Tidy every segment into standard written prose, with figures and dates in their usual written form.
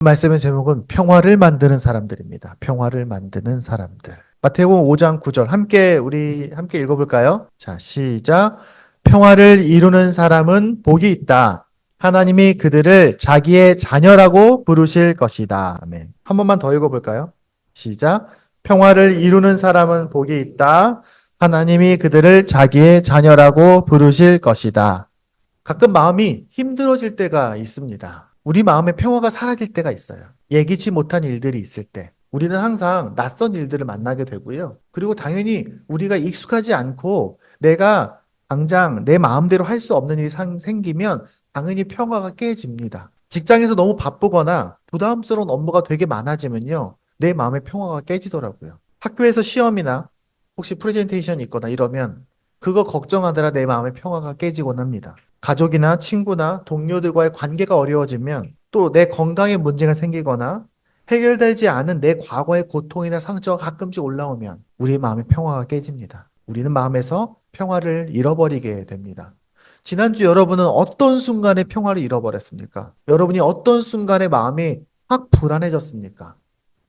말씀의 제목은 평화를 만드는 사람들입니다. 평화를 만드는 사람들. 마태복음 5장 9절 우리 함께 읽어볼까요? 자, 시작. 평화를 이루는 사람은 복이 있다. 하나님이 그들을 자기의 자녀라고 부르실 것이다. 아멘. 한 번만 더 읽어볼까요? 시작. 평화를 이루는 사람은 복이 있다. 하나님이 그들을 자기의 자녀라고 부르실 것이다. 가끔 마음이 힘들어질 때가 있습니다. 우리 마음의 평화가 사라질 때가 있어요. 예기치 못한 일들이 있을 때. 우리는 항상 낯선 일들을 만나게 되고요. 그리고 당연히 우리가 익숙하지 않고 내가 당장 내 마음대로 할 수 없는 일이 생기면 당연히 평화가 깨집니다. 직장에서 너무 바쁘거나 부담스러운 업무가 되게 많아지면요. 내 마음의 평화가 깨지더라고요. 학교에서 시험이나 혹시 프레젠테이션이 있거나 이러면 그거 걱정하느라 내 마음의 평화가 깨지곤 합니다. 가족이나 친구나 동료들과의 관계가 어려워지면 또 내 건강에 문제가 생기거나 해결되지 않은 내 과거의 고통이나 상처가 가끔씩 올라오면 우리의 마음의 평화가 깨집니다. 우리는 마음에서 평화를 잃어버리게 됩니다. 지난주 여러분은 어떤 순간에 평화를 잃어버렸습니까? 여러분이 어떤 순간에 마음이 확 불안해졌습니까?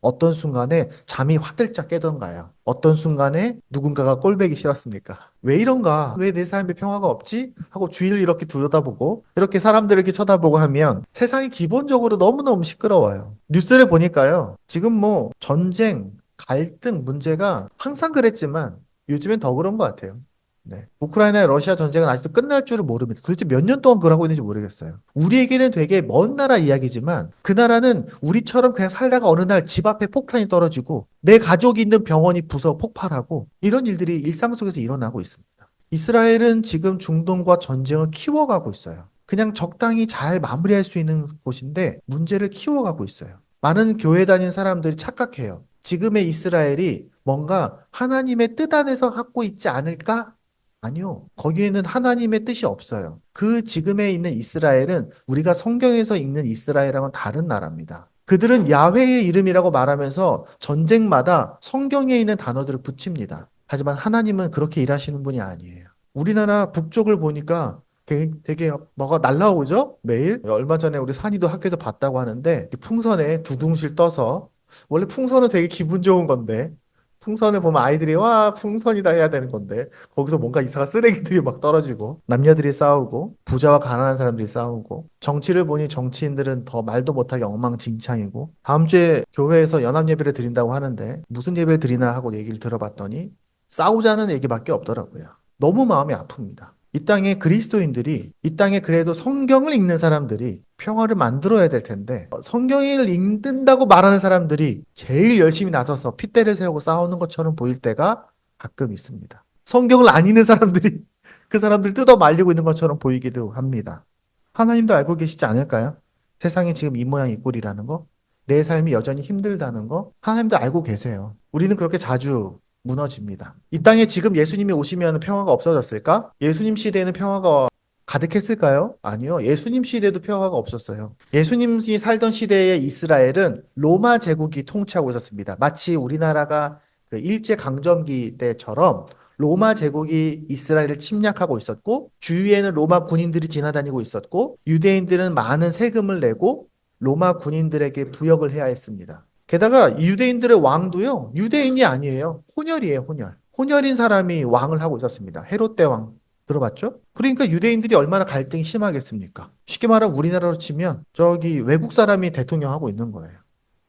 어떤 순간에 잠이 화들짝 깨던가요? 어떤 순간에 누군가가 꼴보기 싫었습니까? 왜 이런가? 왜 내 삶에 평화가 없지? 하고 주위를 이렇게 들여다보고 이렇게 사람들을 이렇게 쳐다보고 하면 세상이 기본적으로 너무너무 시끄러워요. 뉴스를 보니까요. 지금 뭐 전쟁, 갈등 문제가 항상 그랬지만 요즘엔 더 그런 것 같아요. 네. 우크라이나 러시아 전쟁은 아직도 끝날 줄을 모릅니다. 도대체 몇 년 동안 그러고 있는지 모르겠어요. 우리에게는 되게 먼 나라 이야기지만 그 나라는 우리처럼 그냥 살다가 어느 날 집 앞에 폭탄이 떨어지고 내 가족이 있는 병원이 부서 폭발하고 이런 일들이 일상 속에서 일어나고 있습니다. 이스라엘은 지금 중동과 전쟁을 키워가고 있어요. 그냥 적당히 잘 마무리할 수 있는 곳인데 문제를 키워가고 있어요. 많은 교회 다니는 사람들이 착각해요. 지금의 이스라엘이 뭔가 하나님의 뜻 안에서 갖고 있지 않을까? 아니요. 거기에는 하나님의 뜻이 없어요. 그 지금에 있는 이스라엘은 우리가 성경에서 읽는 이스라엘랑은 다른 나라입니다. 그들은 야훼의 이름이라고 말하면서 전쟁마다 성경에 있는 단어들을 붙입니다. 하지만 하나님은 그렇게 일하시는 분이 아니에요. 우리나라 북쪽을 보니까 되게 뭐가 날라오죠? 매일? 얼마 전에 우리 산이도 학교에서 봤다고 하는데 풍선에 두둥실 떠서 원래 풍선은 되게 기분 좋은 건데 풍선을 보면 아이들이 와 풍선이다 해야 되는 건데 거기서 뭔가 이상한 쓰레기들이 막 떨어지고 남녀들이 싸우고 부자와 가난한 사람들이 싸우고 정치를 보니 정치인들은 더 말도 못하게 엉망진창이고 다음 주에 교회에서 연합 예배를 드린다고 하는데 무슨 예배를 드리나 하고 얘기를 들어봤더니 싸우자는 얘기밖에 없더라고요. 너무 마음이 아픕니다. 이 땅에 그리스도인들이 이 땅에 그래도 성경을 읽는 사람들이 평화를 만들어야 될 텐데 성경을 읽는다고 말하는 사람들이 제일 열심히 나서서 핏대를 세우고 싸우는 것처럼 보일 때가 가끔 있습니다. 성경을 안 읽는 사람들이 그 사람들 뜯어 말리고 있는 것처럼 보이기도 합니다. 하나님도 알고 계시지 않을까요? 세상이 지금 이 모양 이 꼴이라는 거, 내 삶이 여전히 힘들다는 거 하나님도 알고 계세요. 우리는 그렇게 자주 무너집니다. 이 땅에 지금 예수님이 오시면 평화가 없어졌을까? 예수님 시대에는 평화가 가득했을까요? 아니요. 예수님 시대에도 평화가 없었어요. 예수님이 살던 시대의 이스라엘은 로마 제국이 통치하고 있었습니다. 마치 우리나라가 그 일제강점기 때처럼 로마 제국이 이스라엘을 침략하고 있었고 주위에는 로마 군인들이 지나다니고 있었고 유대인들은 많은 세금을 내고 로마 군인들에게 부역을 해야 했습니다. 게다가 유대인들의 왕도요, 유대인이 아니에요. 혼혈이에요, 혼혈. 혼혈인 사람이 왕을 하고 있었습니다. 헤롯 대왕. 들어봤죠? 그러니까 유대인들이 얼마나 갈등이 심하겠습니까? 쉽게 말하면 우리나라로 치면 저기 외국 사람이 대통령 하고 있는 거예요.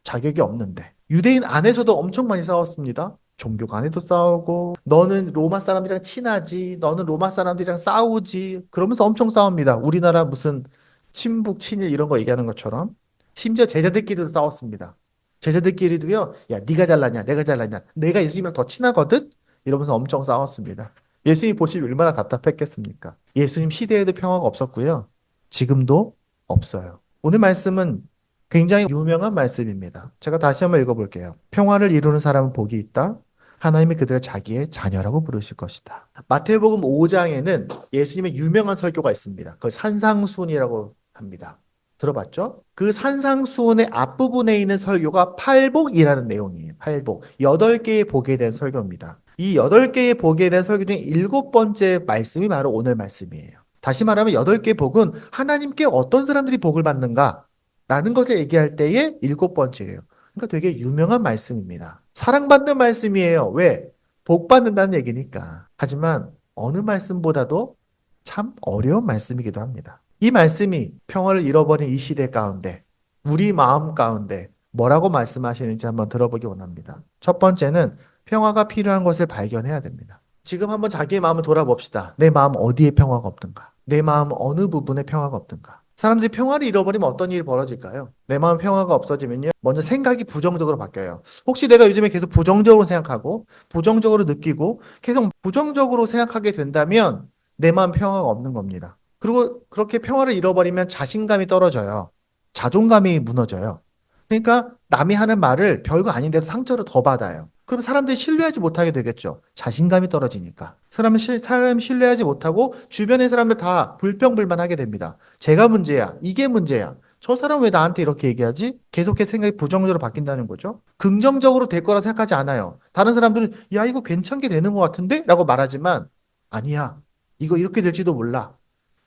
자격이 없는데. 유대인 안에서도 엄청 많이 싸웠습니다. 종교 간에도 싸우고, 너는 로마 사람들이랑 친하지, 너는 로마 사람들이랑 싸우지, 그러면서 엄청 싸웁니다. 우리나라 무슨 친북, 친일 이런 거 얘기하는 것처럼. 심지어 제자들끼리도 싸웠습니다. 제자들끼리도요, 야, 네가 잘났냐, 내가 잘났냐, 내가 예수님이랑 더 친하거든? 이러면서 엄청 싸웠습니다. 예수님 보시면 얼마나 답답했겠습니까? 예수님 시대에도 평화가 없었고요. 지금도 없어요. 오늘 말씀은 굉장히 유명한 말씀입니다. 제가 다시 한번 읽어볼게요. 평화를 이루는 사람은 복이 있다. 하나님이 그들을 자기의 자녀라고 부르실 것이다. 마태복음 5장에는 예수님의 유명한 설교가 있습니다. 그걸 산상수훈이라고 합니다. 들어봤죠? 그 산상수훈의 앞부분에 있는 설교가 팔복이라는 내용이에요. 팔복. 8개의 복에 대한 설교입니다. 이 8개의 복에 대한 설교 중에 7번째 말씀이 바로 오늘 말씀이에요. 다시 말하면 8개의 복은 하나님께 어떤 사람들이 복을 받는가? 라는 것을 얘기할 때의 7번째예요. 그러니까 되게 유명한 말씀입니다. 사랑받는 말씀이에요. 왜? 복 받는다는 얘기니까. 하지만 어느 말씀보다도 참 어려운 말씀이기도 합니다. 이 말씀이 평화를 잃어버린 이 시대 가운데, 우리 마음 가운데 뭐라고 말씀하시는지 한번 들어보기 원합니다. 첫 번째는 평화가 필요한 것을 발견해야 됩니다. 지금 한번 자기의 마음을 돌아봅시다. 내 마음 어디에 평화가 없던가? 내 마음 어느 부분에 평화가 없던가? 사람들이 평화를 잃어버리면 어떤 일이 벌어질까요? 내 마음 평화가 없어지면요. 먼저 생각이 부정적으로 바뀌어요. 혹시 내가 요즘에 계속 부정적으로 생각하고 부정적으로 느끼고 계속 부정적으로 생각하게 된다면 내 마음 평화가 없는 겁니다. 그리고 그렇게 평화를 잃어버리면 자신감이 떨어져요. 자존감이 무너져요. 그러니까 남이 하는 말을 별거 아닌데도 상처를 더 받아요. 그럼 사람들이 신뢰하지 못하게 되겠죠. 자신감이 떨어지니까. 사람이 신뢰하지 못하고 주변의 사람들 다 불평불만하게 됩니다. 제가 문제야. 이게 문제야. 저 사람 왜 나한테 이렇게 얘기하지? 계속해서 생각이 부정적으로 바뀐다는 거죠. 긍정적으로 될 거라 생각하지 않아요. 다른 사람들은 야, 이거 괜찮게 되는 것 같은데? 라고 말하지만 아니야. 이거 이렇게 될지도 몰라.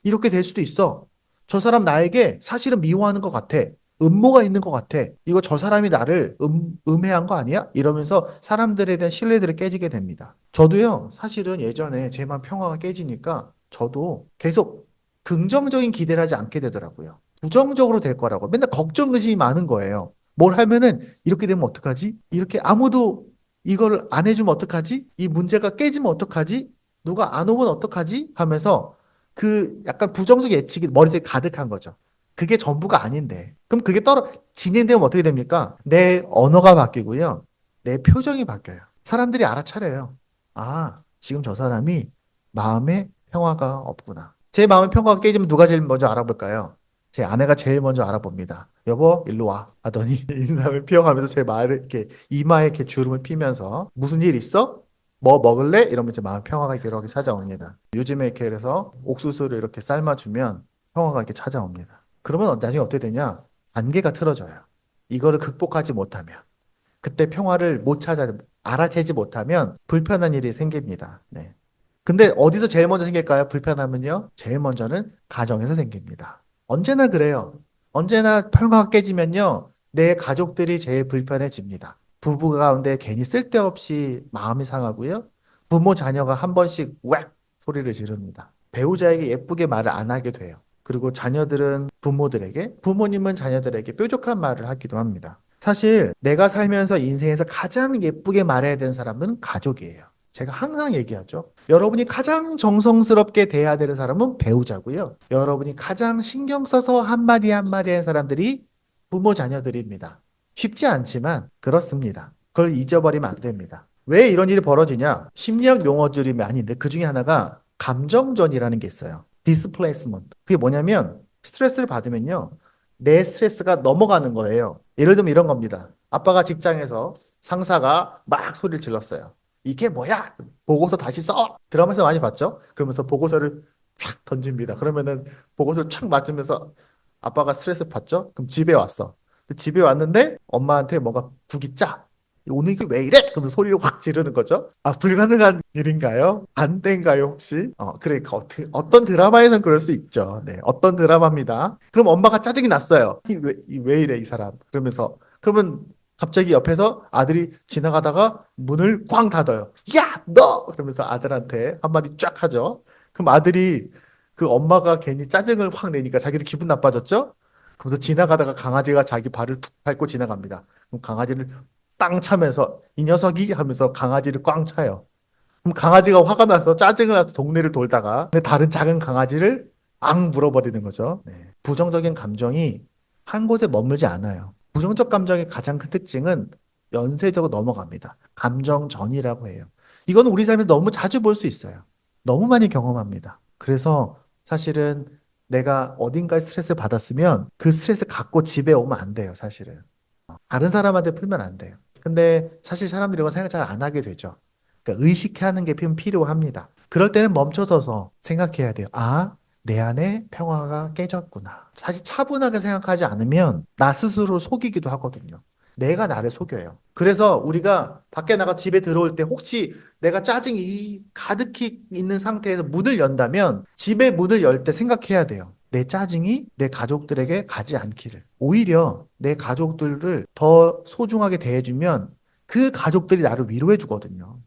이렇게 될 수도 있어. 저 사람 나에게 사실은 미워하는 것 같아. 음모가 있는 것 같아. 이거 저 사람이 나를 음해한 거 아니야? 이러면서 사람들에 대한 신뢰들을 깨지게 됩니다. 저도요, 사실은 예전에 제 마음 평화가 깨지니까 저도 계속 긍정적인 기대를 하지 않게 되더라고요. 부정적으로 될 거라고. 맨날 걱정, 의심이 많은 거예요. 뭘 하면은 이렇게 되면 어떡하지? 이렇게 아무도 이걸 안 해주면 어떡하지? 이 문제가 깨지면 어떡하지? 누가 안 오면 어떡하지? 하면서 그 약간 부정적 예측이 머릿속에 가득한 거죠. 그게 전부가 아닌데. 그럼 그게 진행되면 어떻게 됩니까? 내 언어가 바뀌고요. 내 표정이 바뀌어요. 사람들이 알아차려요. 아, 지금 저 사람이 마음에 평화가 없구나. 제 마음에 평화가 깨지면 누가 제일 먼저 알아볼까요? 제 아내가 제일 먼저 알아봅니다. 여보, 일로 와. 하더니 인상을 피워가면서 제 말을 이렇게 이마에 이렇게 주름을 피면서 무슨 일 있어? 뭐 먹을래? 이러면 이제 마음 평화가 이렇게 찾아옵니다. 요즘에 이렇게 그래서 옥수수를 이렇게 삶아주면 평화가 이렇게 찾아옵니다. 그러면 나중에 어떻게 되냐? 관계가 틀어져요. 이거를 극복하지 못하면. 그때 평화를 못 알아채지 못하면 불편한 일이 생깁니다. 네. 근데 어디서 제일 먼저 생길까요? 불편하면요. 제일 먼저는 가정에서 생깁니다. 언제나 그래요. 언제나 평화가 깨지면요. 내 가족들이 제일 불편해집니다. 부부 가운데 괜히 쓸데없이 마음이 상하고요. 부모 자녀가 한 번씩 웩 소리를 지릅니다. 배우자에게 예쁘게 말을 안 하게 돼요. 그리고 자녀들은 부모들에게, 부모님은 자녀들에게 뾰족한 말을 하기도 합니다. 사실 내가 살면서 인생에서 가장 예쁘게 말해야 되는 사람은 가족이에요. 제가 항상 얘기하죠. 여러분이 가장 정성스럽게 대해야 되는 사람은 배우자고요. 여러분이 가장 신경 써서 한마디 한마디 하는 사람들이 부모 자녀들입니다. 쉽지 않지만 그렇습니다. 그걸 잊어버리면 안 됩니다. 왜 이런 일이 벌어지냐? 심리학 용어들이 많이 있는데 그 중에 하나가 감정전이라는 게 있어요. 디스플레이스먼트. 그게 뭐냐면 스트레스를 받으면요. 내 스트레스가 넘어가는 거예요. 예를 들면 이런 겁니다. 아빠가 직장에서 상사가 막 소리를 질렀어요. 이게 뭐야? 보고서 다시 써! 드라마에서 많이 봤죠? 그러면서 보고서를 촥 던집니다. 그러면은 보고서를 촥 맞으면서 아빠가 스트레스 받죠? 그럼 집에 왔어. 집에 왔는데 엄마한테 뭔가 국이 짜. 오늘 이게 왜 이래? 그러면서 소리를 확 지르는 거죠. 아, 불가능한 일인가요? 안 된가요, 혹시? 그러니까 어떤 드라마에선 그럴 수 있죠. 네, 어떤 드라마입니다. 그럼 엄마가 짜증이 났어요. 왜 이래, 이 사람? 그러면 갑자기 옆에서 아들이 지나가다가 문을 꽝 닫아요. 야, 너! 그러면서 아들한테 한마디 쫙 하죠. 그럼 아들이 그 엄마가 괜히 짜증을 확 내니까 자기도 기분 나빠졌죠? 그러면서 지나가다가 강아지가 자기 발을 툭 밟고 지나갑니다. 그럼 강아지를 땅 차면서 이 녀석이 하면서 강아지를 꽝 차요. 그럼 강아지가 화가 나서 짜증을 나서 동네를 돌다가 다른 작은 강아지를 앙 물어버리는 거죠. 네. 부정적인 감정이 한 곳에 머물지 않아요. 부정적 감정의 가장 큰 특징은 연쇄적으로 넘어갑니다. 감정전이라고 해요. 이거는 우리 삶에서 너무 자주 볼 수 있어요. 너무 많이 경험합니다. 그래서 사실은 내가 어딘가에 스트레스를 받았으면 그 스트레스 갖고 집에 오면 안 돼요, 사실은. 다른 사람한테 풀면 안 돼요. 근데 사실 사람들이 이거 생각 잘 안 하게 되죠. 그러니까 의식하는 게 필요합니다. 그럴 때는 멈춰서서 생각해야 돼요. 아, 내 안에 평화가 깨졌구나. 사실 차분하게 생각하지 않으면 나 스스로 속이기도 하거든요. 내가 나를 속여요. 그래서 우리가 밖에 나가 집에 들어올 때 혹시 내가 짜증이 가득히 있는 상태에서 문을 연다면 집에 문을 열 때 생각해야 돼요. 내 짜증이 내 가족들에게 가지 않기를. 오히려 내 가족들을 더 소중하게 대해주면 그 가족들이 나를 위로해 주거든요.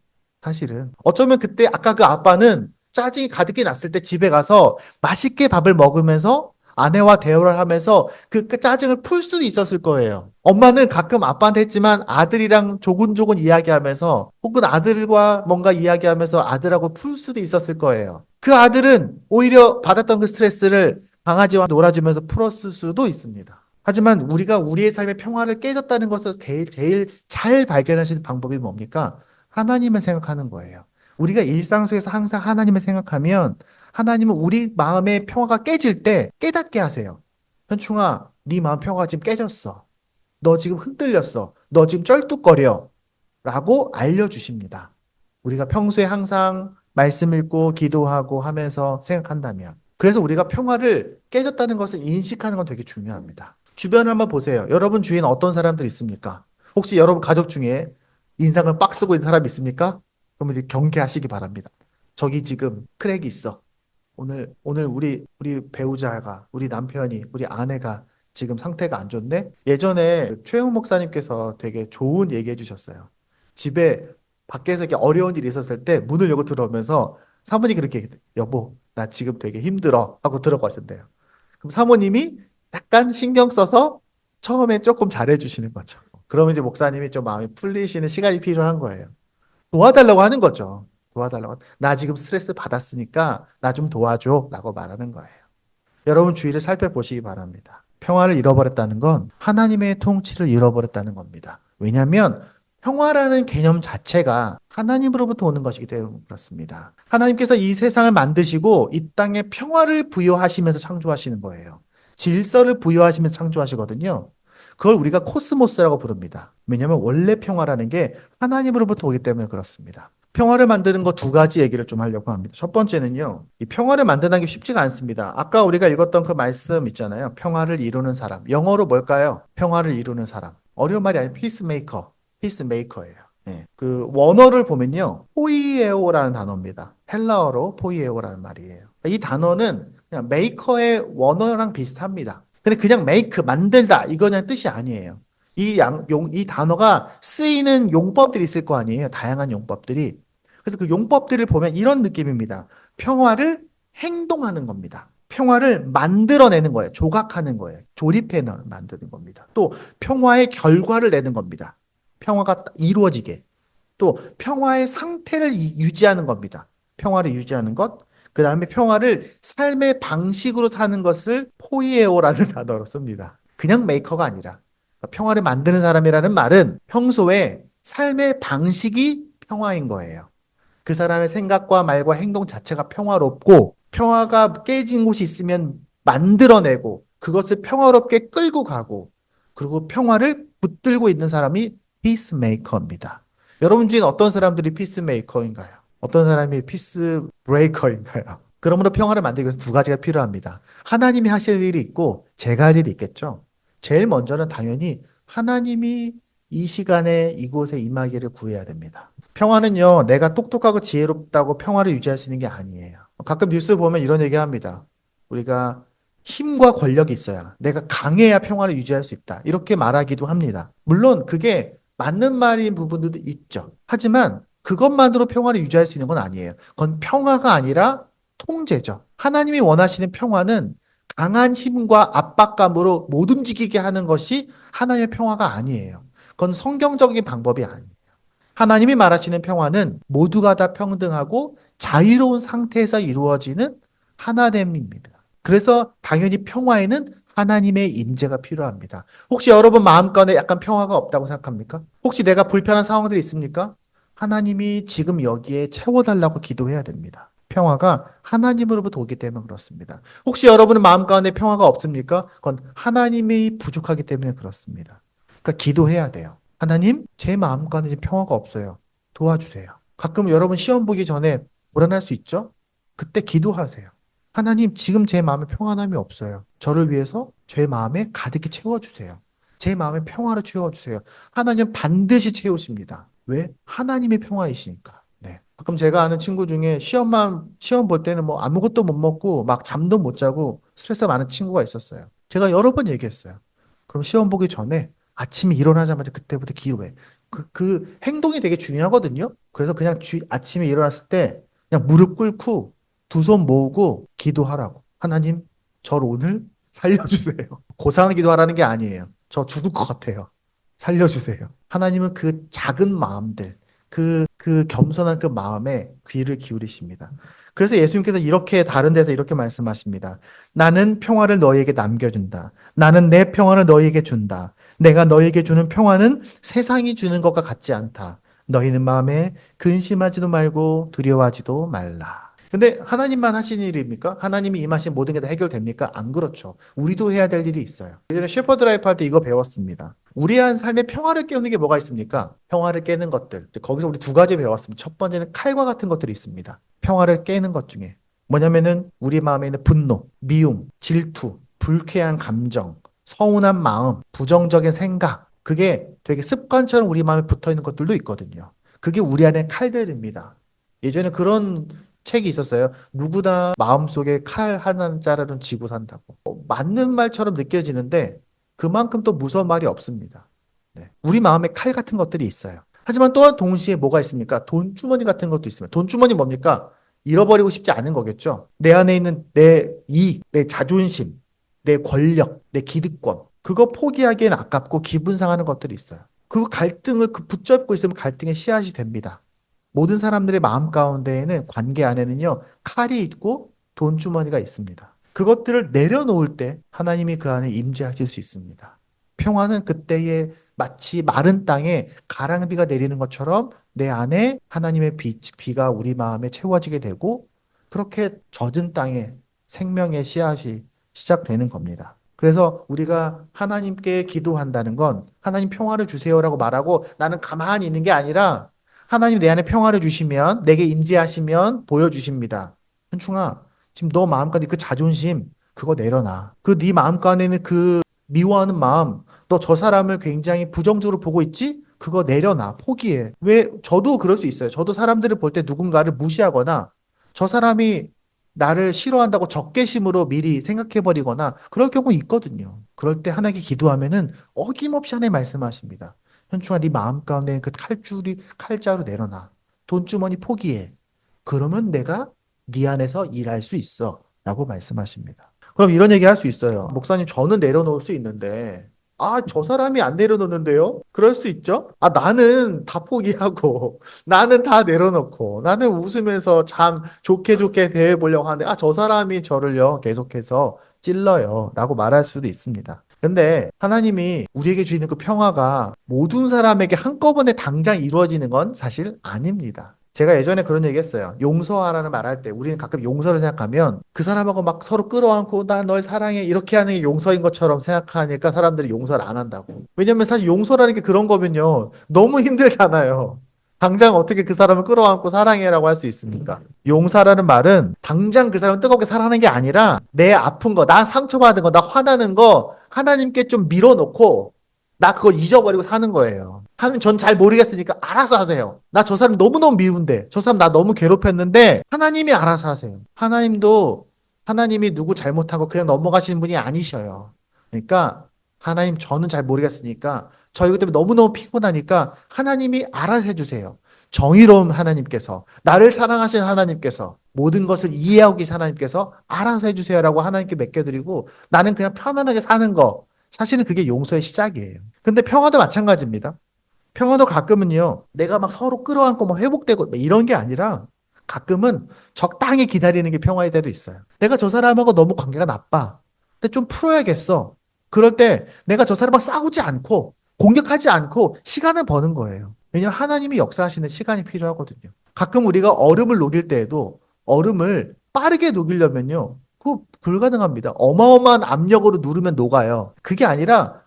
사실은. 어쩌면 그때 아까 그 아빠는 짜증이 가득히 났을 때 집에 가서 맛있게 밥을 먹으면서 아내와 대화를 하면서 그 짜증을 풀 수도 있었을 거예요. 엄마는 가끔 아빠한테 했지만 아들이랑 조곤조곤 이야기하면서 혹은 아들과 뭔가 이야기하면서 아들하고 풀 수도 있었을 거예요. 그 아들은 오히려 받았던 그 스트레스를 강아지와 놀아주면서 풀었을 수도 있습니다. 하지만 우리가 우리의 삶의 평화를 깨졌다는 것을 제일 잘 발견하시는 방법이 뭡니까? 하나님을 생각하는 거예요. 우리가 일상 속에서 항상 하나님을 생각하면 하나님은 우리 마음의 평화가 깨질 때 깨닫게 하세요. 현충아, 네 마음 평화가 지금 깨졌어. 너 지금 흔들렸어. 너 지금 쩔뚝거려. 라고 알려주십니다. 우리가 평소에 항상 말씀 읽고 기도하고 하면서 생각한다면. 그래서 우리가 평화를 깨졌다는 것을 인식하는 건 되게 중요합니다. 주변을 한번 보세요. 여러분 주위에는 어떤 사람들 있습니까? 혹시 여러분 가족 중에 인상을 빡 쓰고 있는 사람 있습니까? 그러면 이제 경계하시기 바랍니다. 저기 지금 크랙이 있어. 오늘 우리 배우자가, 우리 남편이, 우리 아내가 지금 상태가 안 좋네? 예전에 최영 목사님께서 되게 좋은 얘기 해주셨어요. 집에 밖에서 이렇게 어려운 일이 있었을 때 문을 열고 들어오면서 사모님이 그렇게 얘기해요. 여보, 나 지금 되게 힘들어. 하고 들어가신대요. 그럼 사모님이 약간 신경 써서 처음에 조금 잘해주시는 거죠. 그러면 이제 목사님이 좀 마음이 풀리시는 시간이 필요한 거예요. 도와달라고 하는 거죠. 도와달라고. 나 지금 스트레스 받았으니까 나 좀 도와줘. 라고 말하는 거예요. 여러분 주위를 살펴보시기 바랍니다. 평화를 잃어버렸다는 건 하나님의 통치를 잃어버렸다는 겁니다. 왜냐하면 평화라는 개념 자체가 하나님으로부터 오는 것이기 때문에 그렇습니다. 하나님께서 이 세상을 만드시고 이 땅에 평화를 부여하시면서 창조하시는 거예요. 질서를 부여하시면서 창조하시거든요. 그걸 우리가 코스모스라고 부릅니다. 왜냐하면 원래 평화라는 게 하나님으로부터 오기 때문에 그렇습니다. 평화를 만드는 거 두 가지 얘기를 좀 하려고 합니다. 첫 번째는요, 이 평화를 만드는 게 쉽지가 않습니다. 아까 우리가 읽었던 그 말씀 있잖아요. 평화를 이루는 사람. 영어로 뭘까요? 평화를 이루는 사람. 어려운 말이 아니고 피스메이커. 피스메이커예요. 예. 그 원어를 보면요, 포이에오라는 단어입니다. 헬라어로 포이에오라는 말이에요. 이 단어는 그냥 메이커의 원어랑 비슷합니다. 근데 그냥 메이크, 만들다, 이거 그냥 뜻이 아니에요. 이 단어가 쓰이는 용법들이 있을 거 아니에요. 다양한 용법들이. 그래서 그 용법들을 보면 이런 느낌입니다. 평화를 행동하는 겁니다. 평화를 만들어내는 거예요. 조각하는 거예요. 조립해 만드는 겁니다. 또 평화의 결과를 내는 겁니다. 평화가 이루어지게. 또 평화의 상태를 유지하는 겁니다. 평화를 유지하는 것. 그 다음에 평화를 삶의 방식으로 사는 것을 포이에오라는 단어로 씁니다. 그냥 메이커가 아니라 평화를 만드는 사람이라는 말은 평소에 삶의 방식이 평화인 거예요. 그 사람의 생각과 말과 행동 자체가 평화롭고 평화가 깨진 곳이 있으면 만들어내고 그것을 평화롭게 끌고 가고 그리고 평화를 붙들고 있는 사람이 피스메이커입니다. 여러분 중에 어떤 사람들이 피스메이커인가요? 어떤 사람이 피스 브레이커인가요? 그러므로 평화를 만들기 위해서 두 가지가 필요합니다. 하나님이 하실 일이 있고 제가 할 일이 있겠죠. 제일 먼저는 당연히 하나님이 이 시간에 이곳에 임하기를 구해야 됩니다. 평화는요, 내가 똑똑하고 지혜롭다고 평화를 유지할 수 있는 게 아니에요. 가끔 뉴스 보면 이런 얘기 합니다. 우리가 힘과 권력이 있어야, 내가 강해야 평화를 유지할 수 있다. 이렇게 말하기도 합니다. 물론 그게 맞는 말인 부분도 있죠. 하지만 그것만으로 평화를 유지할 수 있는 건 아니에요. 그건 평화가 아니라 통제죠. 하나님이 원하시는 평화는 강한 힘과 압박감으로 못 움직이게 하는 것이 하나님의 평화가 아니에요. 그건 성경적인 방법이 아니에요. 하나님이 말하시는 평화는 모두가 다 평등하고 자유로운 상태에서 이루어지는 하나됨입니다. 그래서 당연히 평화에는 하나님의 임재가 필요합니다. 혹시 여러분 마음가운데 약간 평화가 없다고 생각합니까? 혹시 내가 불편한 상황들이 있습니까? 하나님이 지금 여기에 채워달라고 기도해야 됩니다. 평화가 하나님으로부터 오기 때문에 그렇습니다. 혹시 여러분은 마음 가운데 평화가 없습니까? 그건 하나님이 부족하기 때문에 그렇습니다. 그러니까 기도해야 돼요. 하나님, 제 마음 가운데 지금 평화가 없어요. 도와주세요. 가끔 여러분 시험 보기 전에 불안할 수 있죠? 그때 기도하세요. 하나님, 지금 제 마음에 평안함이 없어요. 저를 위해서 제 마음에 가득히 채워주세요. 제 마음에 평화를 채워주세요. 하나님 반드시 채우십니다. 왜? 하나님의 평화이시니까. 네. 가끔 제가 아는 친구 중에 시험 볼 때는 뭐 아무것도 못 먹고 막 잠도 못 자고 스트레스가 많은 친구가 있었어요. 제가 여러 번 얘기했어요. 그럼 시험 보기 전에 아침에 일어나자마자 그때부터 기도해. 그 행동이 되게 중요하거든요. 그래서 그냥 아침에 일어났을 때 그냥 무릎 꿇고 두 손 모으고 기도하라고. 하나님, 저를 오늘 살려주세요. 고상한 기도하라는 게 아니에요. 저 죽을 것 같아요. 살려주세요. 하나님은 그 작은 마음들, 그 겸손한 그 마음에 귀를 기울이십니다. 그래서 예수님께서 이렇게 다른 데서 이렇게 말씀하십니다. 나는 평화를 너희에게 남겨준다. 나는 내 평화를 너희에게 준다. 내가 너희에게 주는 평화는 세상이 주는 것과 같지 않다. 너희는 마음에 근심하지도 말고 두려워하지도 말라. 근데 하나님만 하신 일입니까? 하나님이 임하신 모든 게 다 해결됩니까? 안 그렇죠. 우리도 해야 될 일이 있어요. 예전에 셰퍼드 라이프 할 때 이거 배웠습니다. 우리한 삶의 평화를 깨우는 게 뭐가 있습니까? 평화를 깨는 것들. 거기서 우리 두 가지 배웠습니다. 첫 번째는 칼과 같은 것들이 있습니다. 평화를 깨는 것 중에. 뭐냐면은 우리 마음에 있는 분노, 미움, 질투, 불쾌한 감정, 서운한 마음, 부정적인 생각. 그게 되게 습관처럼 우리 마음에 붙어 있는 것들도 있거든요. 그게 우리 안에 칼들입니다. 예전에 그런 책이 있었어요. 누구나 마음속에 칼 하나 자루는 쥐고 산다고. 맞는 말처럼 느껴지는데 그만큼 또 무서운 말이 없습니다. 네. 우리 마음에 칼 같은 것들이 있어요. 하지만 또한 동시에 뭐가 있습니까? 돈주머니 같은 것도 있습니다. 돈주머니 뭡니까? 잃어버리고 싶지 않은 거겠죠. 내 안에 있는 내 이익, 내 자존심, 내 권력, 내 기득권. 그거 포기하기엔 아깝고 기분 상하는 것들이 있어요. 그 갈등을 붙잡고 있으면 갈등의 씨앗이 됩니다. 모든 사람들의 마음 가운데에는 관계 안에는요, 칼이 있고 돈주머니가 있습니다. 그것들을 내려놓을 때 하나님이 그 안에 임재하실 수 있습니다. 평화는 그때에 마치 마른 땅에 가랑비가 내리는 것처럼 내 안에 하나님의 비가 우리 마음에 채워지게 되고 그렇게 젖은 땅에 생명의 씨앗이 시작되는 겁니다. 그래서 우리가 하나님께 기도한다는 건 하나님 평화를 주세요라고 말하고 나는 가만히 있는 게 아니라 하나님 내 안에 평화를 주시면 내게 임재하시면 보여주십니다. 현충아, 지금 너 마음가운데 그 자존심 그거 내려놔. 그 네 마음가운데는 그 미워하는 마음, 너 저 사람을 굉장히 부정적으로 보고 있지? 그거 내려놔. 포기해. 왜 저도 그럴 수 있어요. 저도 사람들을 볼 때 누군가를 무시하거나 저 사람이 나를 싫어한다고 적개심으로 미리 생각해 버리거나 그럴 경우 있거든요. 그럴 때 하나님께 기도하면은 어김없이 하나님 말씀하십니다. 현충아, 네 마음 가운데 그 칼자루 내려놔. 돈주머니 포기해. 그러면 내가 네 안에서 일할 수 있어. 라고 말씀하십니다. 그럼 이런 얘기 할 수 있어요. 목사님, 저는 내려놓을 수 있는데, 아, 저 사람이 안 내려놓는데요? 그럴 수 있죠? 아, 나는 다 포기하고, 나는 다 내려놓고, 나는 웃으면서 참 좋게 좋게 대해보려고 하는데, 아, 저 사람이 저를요, 계속해서 찔러요. 라고 말할 수도 있습니다. 근데 하나님이 우리에게 주시는 그 평화가 모든 사람에게 한꺼번에 당장 이루어지는 건 사실 아닙니다. 제가 예전에 그런 얘기 했어요. 용서하라는 말 할 때 우리는 가끔 용서를 생각하면 그 사람하고 막 서로 끌어안고 나 널 사랑해 이렇게 하는 게 용서인 것처럼 생각하니까 사람들이 용서를 안 한다고. 왜냐면 사실 용서라는 게 그런 거면요. 너무 힘들잖아요. 당장 어떻게 그 사람을 끌어안고 사랑해라고 할 수 있습니까? 용서라는 말은 당장 그 사람을 뜨겁게 사랑하는 게 아니라 내 아픈 거, 나 상처받은 거, 나 화나는 거 하나님께 좀 밀어놓고 나 그거 잊어버리고 사는 거예요. 하나님 전 잘 모르겠으니까 알아서 하세요. 나 저 사람 너무너무 미운데 저 사람 나 너무 괴롭혔는데 하나님이 알아서 하세요. 하나님이 누구 잘못하고 그냥 넘어가시는 분이 아니셔요. 그러니까 하나님 저는 잘 모르겠으니까 저 이것 때문에 너무너무 피곤하니까 하나님이 알아서 해주세요. 정의로운 하나님께서 나를 사랑하시는 하나님께서 모든 것을 이해하고 계신 하나님께서 알아서 해주세요라고 하나님께 맡겨드리고 나는 그냥 편안하게 사는 거 사실은 그게 용서의 시작이에요. 근데 평화도 마찬가지입니다. 평화도 가끔은요, 내가 막 서로 끌어안고 막 회복되고 막 이런 게 아니라 가끔은 적당히 기다리는 게 평화일 때도 있어요. 내가 저 사람하고 너무 관계가 나빠. 근데 좀 풀어야겠어. 그럴 때 내가 저 사람하고 싸우지 않고 공격하지 않고 시간을 버는 거예요. 왜냐하면 하나님이 역사하시는 시간이 필요하거든요. 가끔 우리가 얼음을 녹일 때에도 얼음을 빠르게 녹이려면요. 그거 불가능합니다. 어마어마한 압력으로 누르면 녹아요. 그게 아니라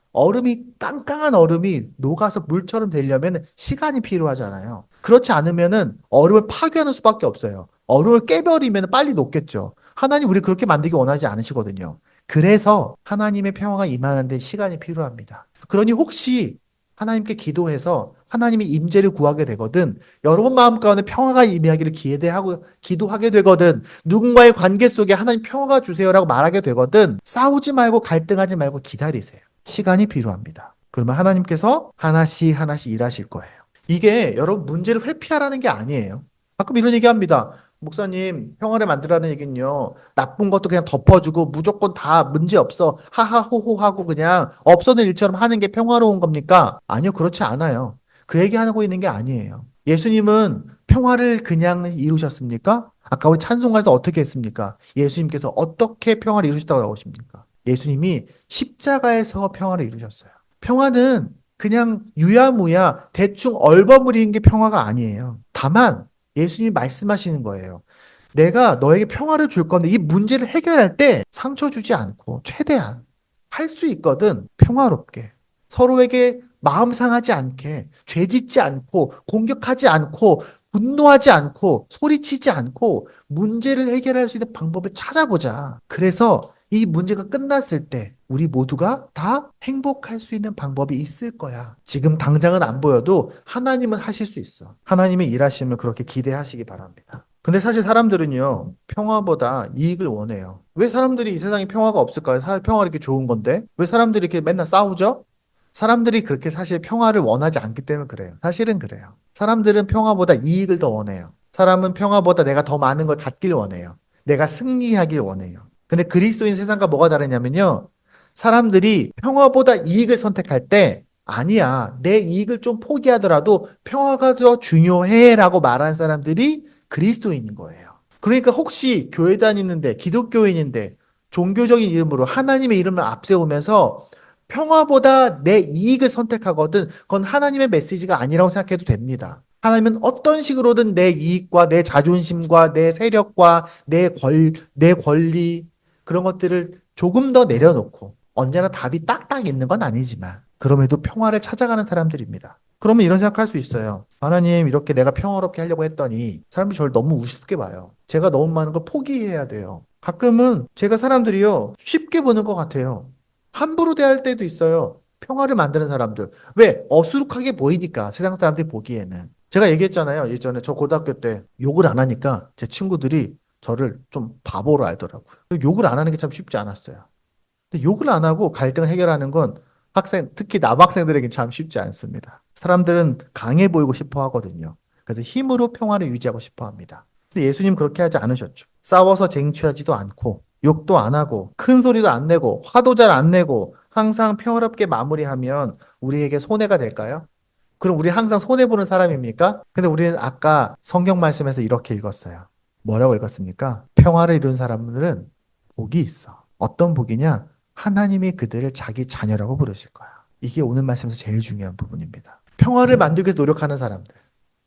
깡깡한 얼음이 녹아서 물처럼 되려면 시간이 필요하잖아요. 그렇지 않으면은 얼음을 파괴하는 수밖에 없어요. 얼음을 깨버리면 빨리 녹겠죠. 하나님 우리 그렇게 만들기 원하지 않으시거든요. 그래서 하나님의 평화가 임하는데 시간이 필요합니다. 그러니 혹시 하나님께 기도해서 하나님의 임재를 구하게 되거든. 여러분 마음 가운데 평화가 임하기를 기대하고 기도하게 되거든. 누군가의 관계 속에 하나님 평화가 주세요라고 말하게 되거든. 싸우지 말고 갈등하지 말고 기다리세요. 시간이 필요합니다. 그러면 하나님께서 하나씩 하나씩 일하실 거예요. 이게 여러분 문제를 회피하라는 게 아니에요. 가끔 이런 얘기합니다. 목사님, 평화를 만들라는 얘기는요, 나쁜 것도 그냥 덮어주고 무조건 다 문제 없어. 하하호호 하고 그냥 없어는 일처럼 하는 게 평화로운 겁니까? 아니요, 그렇지 않아요. 그 얘기하고 있는 게 아니에요. 예수님은 평화를 그냥 이루셨습니까? 아까 우리 찬송가에서 어떻게 했습니까? 예수님께서 어떻게 평화를 이루셨다고 나오십니까? 예수님이 십자가에서 평화를 이루셨어요. 평화는 그냥 유야무야 대충 얼버무리는 게 평화가 아니에요. 다만 예수님이 말씀하시는 거예요. 내가 너에게 평화를 줄 건데 이 문제를 해결할 때 상처 주지 않고 최대한 할 수 있거든 평화롭게 서로에게 마음 상하지 않게 죄 짓지 않고 공격하지 않고 분노하지 않고 소리치지 않고 문제를 해결할 수 있는 방법을 찾아보자. 그래서 이 문제가 끝났을 때 우리 모두가 다 행복할 수 있는 방법이 있을 거야. 지금 당장은 안 보여도 하나님은 하실 수 있어. 하나님의 일하심을 그렇게 기대하시기 바랍니다. 근데 사실 사람들은요, 평화보다 이익을 원해요. 왜 사람들이 이 세상에 평화가 없을까요? 평화가 이렇게 좋은 건데? 왜 사람들이 이렇게 맨날 싸우죠? 사람들이 그렇게 사실 평화를 원하지 않기 때문에 그래요. 사실은 그래요. 사람들은 평화보다 이익을 더 원해요. 사람은 평화보다 내가 더 많은 걸 갖길 원해요. 내가 승리하길 원해요. 근데 그리스도인 세상과 뭐가 다르냐면요. 사람들이 평화보다 이익을 선택할 때 아니야. 내 이익을 좀 포기하더라도 평화가 더 중요해라고 말하는 사람들이 그리스도인인 거예요. 그러니까 혹시 교회 다니는데 기독교인인데 종교적인 이름으로 하나님의 이름을 앞세우면서 평화보다 내 이익을 선택하거든 그건 하나님의 메시지가 아니라고 생각해도 됩니다. 하나님은 어떤 식으로든 내 이익과 내 자존심과 내 세력과 내 권리 그런 것들을 조금 더 내려놓고 언제나 답이 딱딱 있는 건 아니지만 그럼에도 평화를 찾아가는 사람들입니다. 그러면 이런 생각할 수 있어요. 하나님 이렇게 내가 평화롭게 하려고 했더니 사람들이 저를 너무 우습게 봐요. 제가 너무 많은 걸 포기해야 돼요. 가끔은 제가 사람들이요 쉽게 보는 것 같아요. 함부로 대할 때도 있어요. 평화를 만드는 사람들. 왜? 어수룩하게 보이니까 세상 사람들이 보기에는. 제가 얘기했잖아요. 예전에 저 고등학교 때 욕을 안 하니까 제 친구들이 저를 좀 바보로 알더라고요. 욕을 안 하는 게 참 쉽지 않았어요. 근데 욕을 안 하고 갈등을 해결하는 건 특히 남학생들에겐 참 쉽지 않습니다. 사람들은 강해 보이고 싶어 하거든요. 그래서 힘으로 평화를 유지하고 싶어 합니다. 근데 예수님 그렇게 하지 않으셨죠. 싸워서 쟁취하지도 않고, 욕도 안 하고, 큰 소리도 안 내고, 화도 잘 안 내고, 항상 평화롭게 마무리하면 우리에게 손해가 될까요? 그럼 우리 항상 손해보는 사람입니까? 근데 우리는 아까 성경 말씀에서 이렇게 읽었어요. 뭐라고 읽었습니까? 평화를 이룬 사람들은 복이 있어. 어떤 복이냐? 하나님이 그들을 자기 자녀라고 부르실 거야. 이게 오늘 말씀에서 제일 중요한 부분입니다. 평화를 만들기 위해서 노력하는 사람들.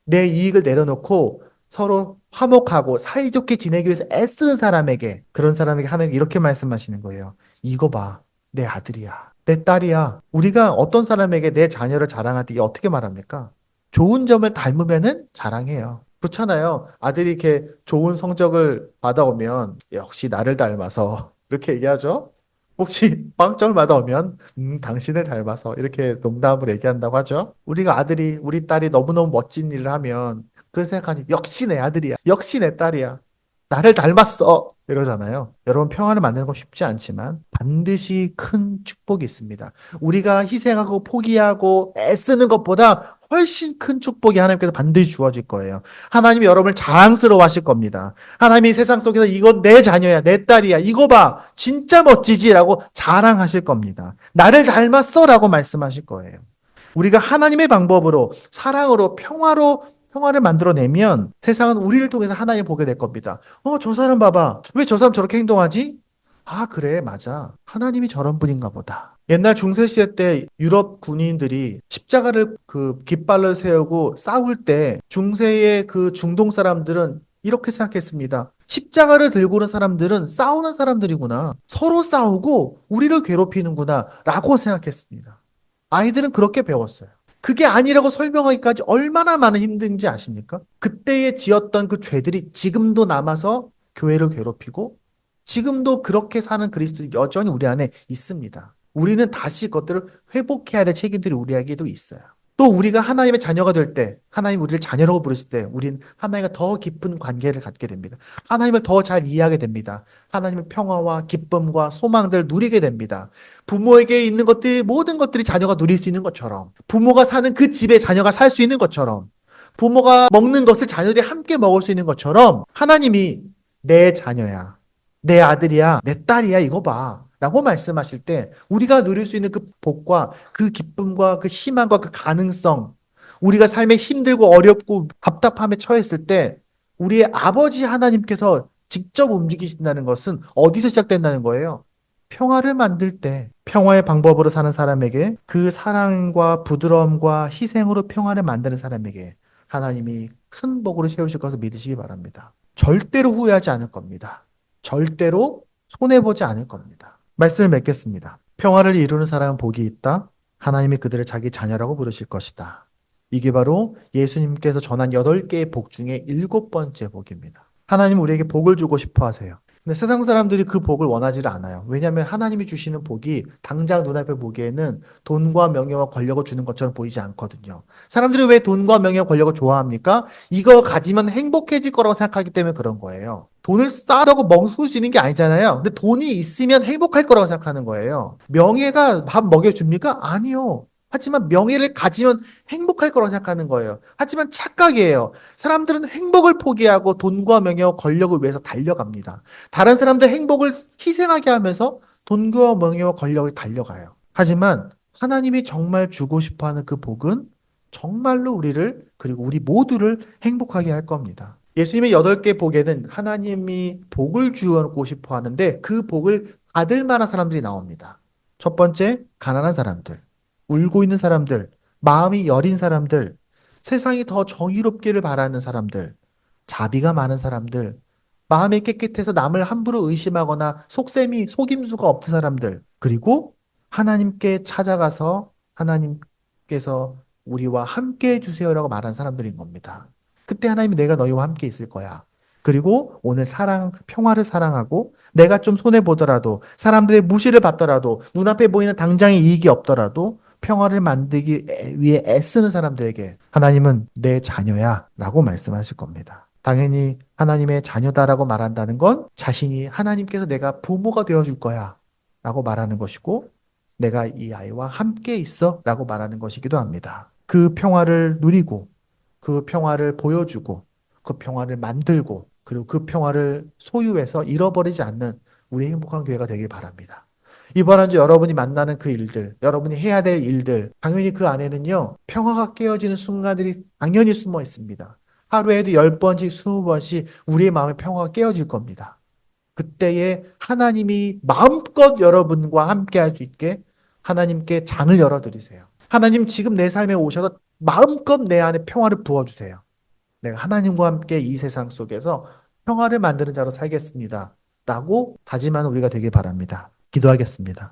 내 이익을 내려놓고 서로 화목하고 사이좋게 지내기 위해서 애쓰는 사람에게, 그런 사람에게 하나님 이렇게 말씀하시는 거예요. 이거 봐. 내 아들이야. 내 딸이야. 우리가 어떤 사람에게 내 자녀를 자랑할 때 이게 어떻게 말합니까? 좋은 점을 닮으면은 자랑해요. 그렇잖아요. 아들이 이렇게 좋은 성적을 받아오면 역시 나를 닮아서 이렇게 얘기하죠. 혹시 빵점을 받아오면 당신을 닮아서 이렇게 농담으로 얘기한다고 하죠. 우리가 아들이 우리 딸이 너무너무 멋진 일을 하면 그런 생각하니 역시 내 아들이야. 역시 내 딸이야. 나를 닮았어. 이러잖아요. 여러분 평화를 만드는 건 쉽지 않지만 반드시 큰 축복이 있습니다. 우리가 희생하고 포기하고 애쓰는 것보다 훨씬 큰 축복이 하나님께서 반드시 주어질 거예요. 하나님이 여러분을 자랑스러워 하실 겁니다. 하나님이 세상 속에서 이건 내 자녀야, 내 딸이야. 이거 봐. 진짜 멋지지? 라고 자랑하실 겁니다. 나를 닮았어? 라고 말씀하실 거예요. 우리가 하나님의 방법으로 사랑으로 평화를 만들어내면 세상은 우리를 통해서 하나님을 보게 될 겁니다. 저 사람 봐봐. 왜 저 사람 저렇게 행동하지? 아, 그래, 맞아. 하나님이 저런 분인가 보다. 옛날 중세시대 때 유럽 군인들이 십자가를 그 깃발을 세우고 싸울 때 중세의 그 중동 사람들은 이렇게 생각했습니다. 십자가를 들고 오는 사람들은 싸우는 사람들이구나. 서로 싸우고 우리를 괴롭히는구나. 라고 생각했습니다. 아이들은 그렇게 배웠어요. 그게 아니라고 설명하기까지 얼마나 많은 힘든지 아십니까? 그때에 지었던 그 죄들이 지금도 남아서 교회를 괴롭히고 지금도 그렇게 사는 그리스도인이 여전히 우리 안에 있습니다. 우리는 다시 그것들을 회복해야 될 책임들이 우리에게도 있어요. 또 우리가 하나님의 자녀가 될 때, 하나님 우리를 자녀라고 부르실 때, 우린 하나님과 더 깊은 관계를 갖게 됩니다. 하나님을 더 잘 이해하게 됩니다. 하나님의 평화와 기쁨과 소망들을 누리게 됩니다. 부모에게 있는 것들이, 모든 것들이 자녀가 누릴 수 있는 것처럼, 부모가 사는 그 집에 자녀가 살 수 있는 것처럼, 부모가 먹는 것을 자녀들이 함께 먹을 수 있는 것처럼, 하나님이 내 자녀야, 내 아들이야, 내 딸이야, 이거 봐. 라고 말씀하실 때 우리가 누릴 수 있는 그 복과 그 기쁨과 그 희망과 그 가능성, 우리가 삶에 힘들고 어렵고 답답함에 처했을 때 우리의 아버지 하나님께서 직접 움직이신다는 것은 어디서 시작된다는 거예요? 평화를 만들 때, 평화의 방법으로 사는 사람에게, 그 사랑과 부드러움과 희생으로 평화를 만드는 사람에게 하나님이 큰 복으로 채우실 것을 믿으시기 바랍니다. 절대로 후회하지 않을 겁니다. 절대로 손해보지 않을 겁니다. 말씀을 맺겠습니다. 평화를 이루는 사람은 복이 있다. 하나님이 그들을 자기 자녀라고 부르실 것이다. 이게 바로 예수님께서 전한 8개의 복 중에 7번째 복입니다. 하나님은 우리에게 복을 주고 싶어 하세요. 근데 세상 사람들이 그 복을 원하지를 않아요. 왜냐하면 하나님이 주시는 복이 당장 눈앞에 보기에는 돈과 명예와 권력을 주는 것처럼 보이지 않거든요. 사람들이 왜 돈과 명예와 권력을 좋아합니까? 이거 가지면 행복해질 거라고 생각하기 때문에 그런 거예요. 돈을 쌓다고 멍술 수 있는 게 아니잖아요. 근데 돈이 있으면 행복할 거라고 생각하는 거예요. 명예가 밥 먹여줍니까? 아니요. 하지만 명예를 가지면 행복할 거라고 생각하는 거예요. 하지만 착각이에요. 사람들은 행복을 포기하고 돈과 명예와 권력을 위해서 달려갑니다. 다른 사람들 행복을 희생하게 하면서 돈과 명예와 권력을 달려가요. 하지만 하나님이 정말 주고 싶어 하는 그 복은 정말로 우리를, 그리고 우리 모두를 행복하게 할 겁니다. 예수님의 8개 복에는 하나님이 복을 주고 싶어 하는데 그 복을 받을 만한 사람들이 나옵니다. 첫 번째, 가난한 사람들, 울고 있는 사람들, 마음이 여린 사람들, 세상이 더 정의롭기를 바라는 사람들, 자비가 많은 사람들, 마음이 깨끗해서 남을 함부로 의심하거나 속임수가 없는 사람들, 그리고 하나님께 찾아가서 하나님께서 우리와 함께 해주세요라고 말한 사람들인 겁니다. 그때 하나님이 내가 너희와 함께 있을 거야. 그리고 오늘 평화를 사랑하고 내가 좀 손해보더라도 사람들의 무시를 받더라도 눈앞에 보이는 당장의 이익이 없더라도 평화를 만들기 위해 애쓰는 사람들에게 하나님은 내 자녀야 라고 말씀하실 겁니다. 당연히 하나님의 자녀다라고 말한다는 건 자신이 하나님께서 내가 부모가 되어줄 거야 라고 말하는 것이고 내가 이 아이와 함께 있어 라고 말하는 것이기도 합니다. 그 평화를 누리고 그 평화를 보여주고 그 평화를 만들고 그리고 그 평화를 소유해서 잃어버리지 않는 우리 행복한 교회가 되길 바랍니다. 이번 한 주 여러분이 만나는 그 일들, 여러분이 해야 될 일들, 당연히 그 안에는요, 평화가 깨어지는 순간들이 당연히 숨어 있습니다. 하루에도 10번씩, 20번씩 우리의 마음에 평화가 깨어질 겁니다. 그때에 하나님이 마음껏 여러분과 함께 할 수 있게 하나님께 장을 열어드리세요. 하나님 지금 내 삶에 오셔서 마음껏 내 안에 평화를 부어주세요. 내가 하나님과 함께 이 세상 속에서 평화를 만드는 자로 살겠습니다. 라고 다짐하는 우리가 되길 바랍니다. 기도하겠습니다.